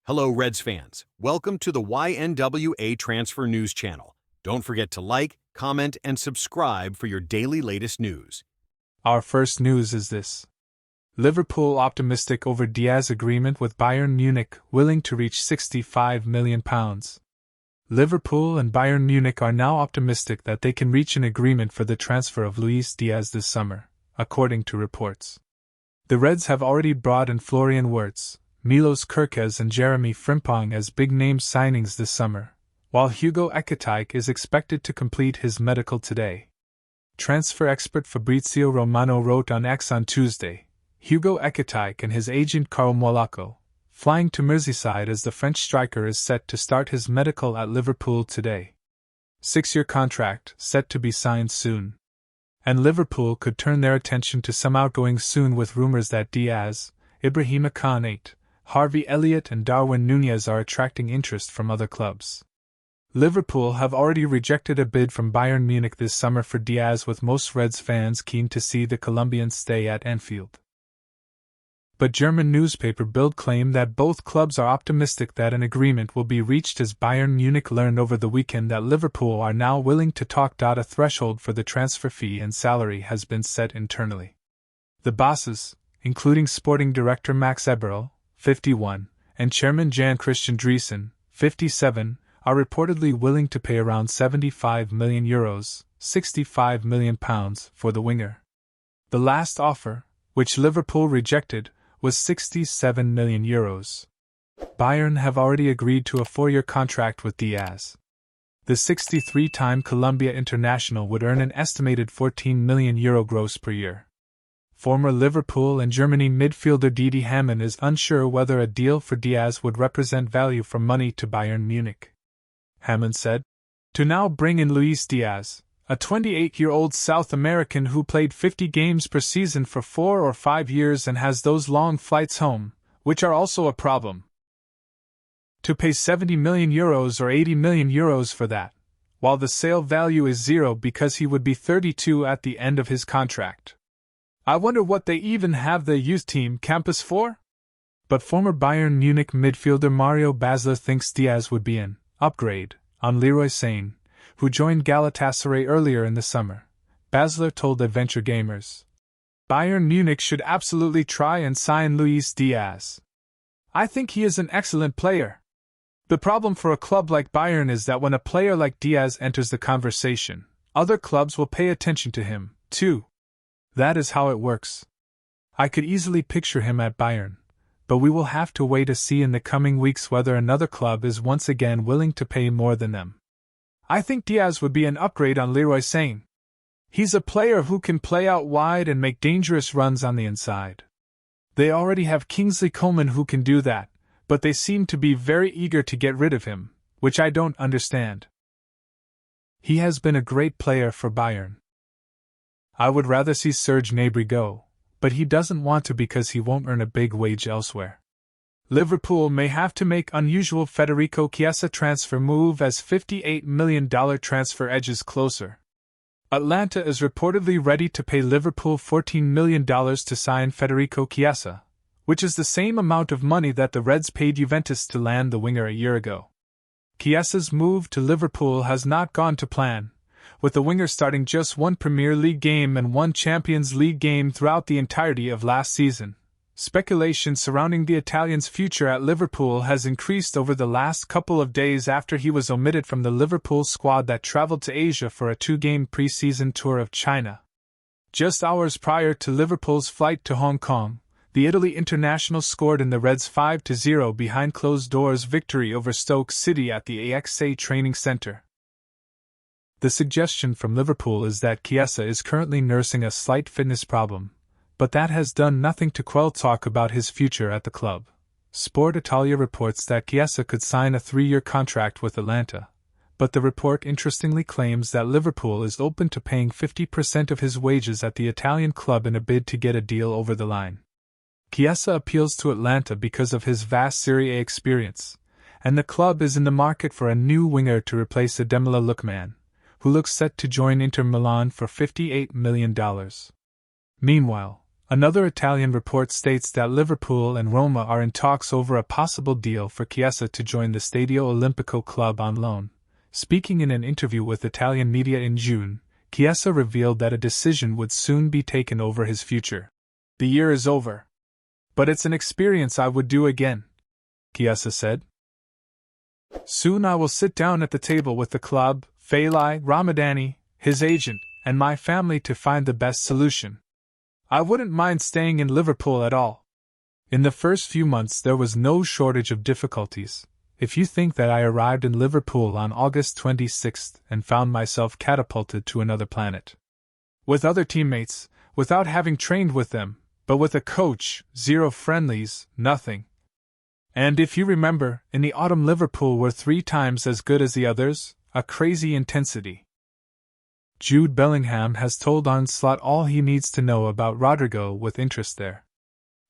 Hello, Reds fans. Welcome to the YNWA Transfer News Channel. Don't forget to like, comment, and subscribe for your daily latest news. Our first news is this. Liverpool optimistic over Diaz agreement with Bayern Munich, willing to reach £65 million. Liverpool and Bayern Munich are now optimistic that they can reach an agreement for the transfer of Luis Diaz this summer, according to reports. The Reds have already brought in Florian Wirtz, Milos Kerkez and Jeremy Frimpong as big-name signings this summer, while Hugo Ekitike is expected to complete his medical today. Transfer expert Fabrizio Romano wrote on X on Tuesday, Hugo Ekitike and his agent Carl Molacco, flying to Merseyside as the French striker is set to start his medical at Liverpool today. 6-year contract set to be signed soon. And Liverpool could turn their attention to some outgoings soon with rumors that Diaz, Ibrahima Konate, Harvey Elliott and Darwin Núñez are attracting interest from other clubs. Liverpool have already rejected a bid from Bayern Munich this summer for Diaz, with most Reds fans keen to see the Colombian stay at Anfield. But German newspaper Bild claim that both clubs are optimistic that an agreement will be reached, as Bayern Munich learned over the weekend that Liverpool are now willing to talk. A threshold for the transfer fee and salary has been set internally. The bosses, including sporting director Max Eberl, 51, and chairman Jan Christian Driessen, 57, are reportedly willing to pay around €75 million, £65 million for the winger. The last offer, which Liverpool rejected, was €67 million. Bayern have already agreed to a 4-year contract with Diaz. The 63-time Colombia international would earn an estimated €14 million gross per year. Former Liverpool and Germany midfielder Didi Hamann is unsure whether a deal for Diaz would represent value for money to Bayern Munich. Hamann said, "To now bring in Luis Diaz, a 28-year-old South American who played 50 games per season for 4 or 5 years and has those long flights home, which are also a problem. To pay €70 million or €80 million for that, while the sale value is zero because he would be 32 at the end of his contract. I wonder what they even have the youth team campus for?" But former Bayern Munich midfielder Mario Basler thinks Diaz would be an upgrade on Leroy Sane, who joined Galatasaray earlier in the summer. Basler told Adventure Gamers, "Bayern Munich should absolutely try and sign Luis Diaz. I think he is an excellent player. The problem for a club like Bayern is that when a player like Diaz enters the conversation, other clubs will pay attention to him, too. That is how it works. I could easily picture him at Bayern, but we will have to wait to see in the coming weeks whether another club is once again willing to pay more than them. I think Diaz would be an upgrade on Leroy Sane. He's a player who can play out wide and make dangerous runs on the inside. They already have Kingsley Coman who can do that, but they seem to be very eager to get rid of him, which I don't understand. He has been a great player for Bayern. I would rather see Serge Gnabry go, but he doesn't want to because he won't earn a big wage elsewhere. Liverpool may have to make unusual Federico Chiesa transfer move as $58 million transfer edges closer. Atlanta is reportedly ready to pay Liverpool $14 million to sign Federico Chiesa, which is the same amount of money that the Reds paid Juventus to land the winger a year ago. Chiesa's move to Liverpool has not gone to plan, with the winger starting just one Premier League game and one Champions League game throughout the entirety of last season. Speculation surrounding the Italian's future at Liverpool has increased over the last couple of days after he was omitted from the Liverpool squad that traveled to Asia for a 2-game pre-season tour of China. Just hours prior to Liverpool's flight to Hong Kong, the Italy international scored in the Reds' 5-0 behind closed doors victory over Stoke City at the AXA training centre. The suggestion from Liverpool is that Chiesa is currently nursing a slight fitness problem, but that has done nothing to quell talk about his future at the club. Sport Italia reports that Chiesa could sign a 3-year contract with Atlanta, but the report interestingly claims that Liverpool is open to paying 50% of his wages at the Italian club in a bid to get a deal over the line. Chiesa appeals to Atlanta because of his vast Serie A experience, and the club is in the market for a new winger to replace Ademola Lookman, who looks set to join Inter Milan for $58 million. Meanwhile, Another Italian report states that Liverpool and Roma are in talks over a possible deal for Chiesa to join the Stadio Olimpico club on loan. Speaking in an interview with Italian media in June, Chiesa revealed that a decision would soon be taken over his future. "The year is over. But it's an experience I would do again," Chiesa said. "Soon I will sit down at the table with the club, Faili Ramadani, his agent, and my family to find the best solution. I wouldn't mind staying in Liverpool at all." In the first few months there was no shortage of difficulties. If you think that I arrived in Liverpool on August 26th and found myself catapulted to another planet. With other teammates, without having trained with them, but with a coach, 0 friendlies, nothing. And if you remember, in the autumn Liverpool were 3 times as good as the others, a crazy intensity. Jude Bellingham has told Onslaught all he needs to know about Rodrygo with interest there.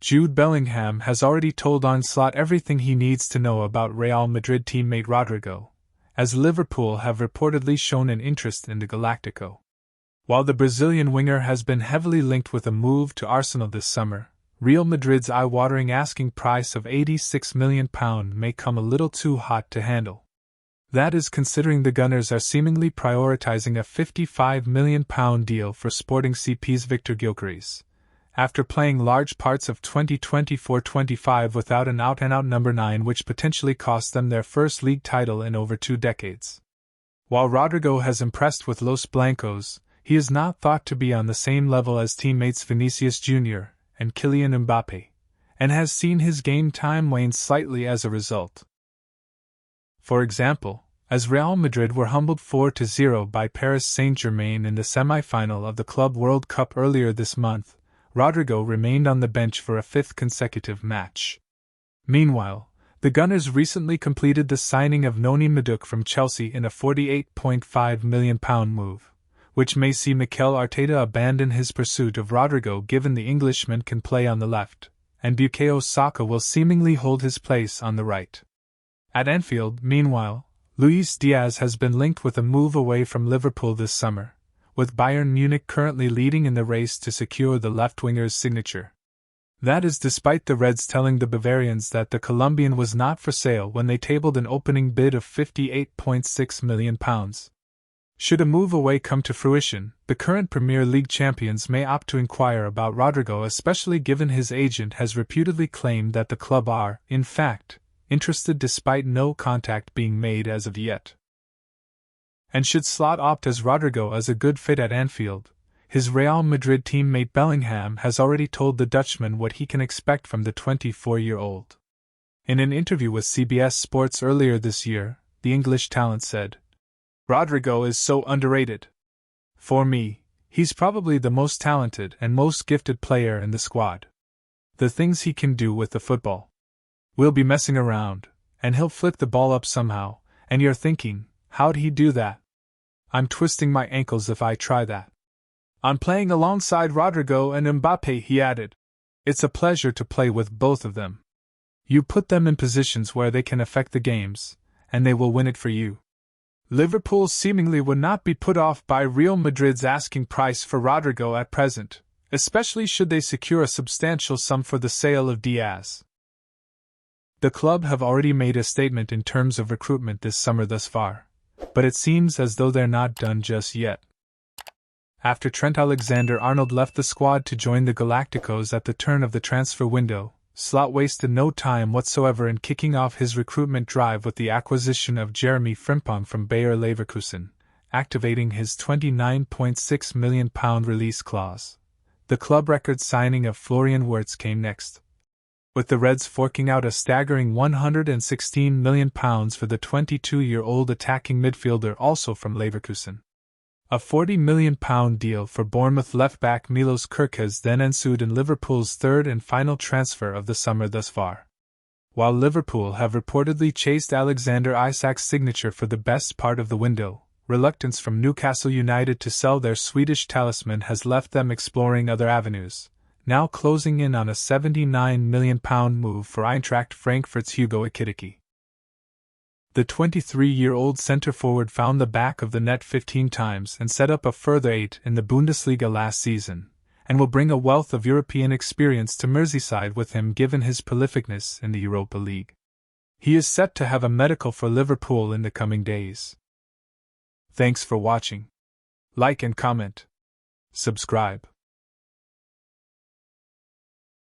Jude Bellingham has already told Onslaught everything he needs to know about Real Madrid teammate Rodrygo, as Liverpool have reportedly shown an interest in the Galactico. While the Brazilian winger has been heavily linked with a move to Arsenal this summer, Real Madrid's eye-watering asking price of £86 million may come a little too hot to handle. That is considering the Gunners are seemingly prioritizing a £55 million deal for Sporting CP's Victor Gyökeres, after playing large parts of 2024-25 without an out-and-out number 9 which potentially cost them their first league title in over 2 decades. While Rodrygo has impressed with Los Blancos, he is not thought to be on the same level as teammates Vinicius Jr. and Kylian Mbappe, and has seen his game time wane slightly as a result. For example, as Real Madrid were humbled 4-0 by Paris Saint-Germain in the semi-final of the Club World Cup earlier this month, Rodrygo remained on the bench for a 5th consecutive match. Meanwhile, the Gunners recently completed the signing of Noni Madueke from Chelsea in a £48.5 million move, which may see Mikel Arteta abandon his pursuit of Rodrygo given the Englishman can play on the left, and Bukayo Saka will seemingly hold his place on the right. At Anfield, meanwhile, Luis Diaz has been linked with a move away from Liverpool this summer, with Bayern Munich currently leading in the race to secure the left-winger's signature. That is despite the Reds telling the Bavarians that the Colombian was not for sale when they tabled an opening bid of £58.6 million. Should a move away come to fruition, the current Premier League champions may opt to inquire about Rodrygo, especially given his agent has reputedly claimed that the club are, in fact, interested despite no contact being made as of yet. And should Slot opt as Rodrygo as a good fit at Anfield, his Real Madrid teammate Bellingham has already told the Dutchman what he can expect from the 24-year-old. In an interview with CBS Sports earlier this year, the English talent said, "Rodrygo is so underrated. For me, he's probably the most talented and most gifted player in the squad. The things he can do with the football. We'll be messing around, and he'll flick the ball up somehow, and you're thinking, how'd he do that? I'm twisting my ankles if I try that. I'm playing alongside Rodrygo and Mbappe," he added. "It's a pleasure to play with both of them. You put them in positions where they can affect the games, and they will win it for you." Liverpool seemingly would not be put off by Real Madrid's asking price for Rodrygo at present, especially should they secure a substantial sum for the sale of Diaz. The club have already made a statement in terms of recruitment this summer thus far, but it seems as though they're not done just yet. After Trent Alexander-Arnold left the squad to join the Galacticos at the turn of the transfer window, Slot wasted no time whatsoever in kicking off his recruitment drive with the acquisition of Jeremy Frimpong from Bayer Leverkusen, activating his £29.6 million release clause. The club record signing of Florian Wirtz came next, with the Reds forking out a staggering £116 million for the 22-year-old attacking midfielder also from Leverkusen. A £40 million deal for Bournemouth left-back Milos Kerkez then ensued in Liverpool's third and final transfer of the summer thus far. While Liverpool have reportedly chased Alexander Isak's signature for the best part of the window, reluctance from Newcastle United to sell their Swedish talisman has left them exploring other avenues, now closing in on a £79 million move for Eintracht Frankfurt's Hugo Ekitike. The 23-year-old centre-forward found the back of the net 15 times and set up a further 8 in the Bundesliga last season, and will bring a wealth of European experience to Merseyside with him given his prolificness in the Europa League. He is set to have a medical for Liverpool in the coming days. Thanks for watching. Like and comment. Subscribe.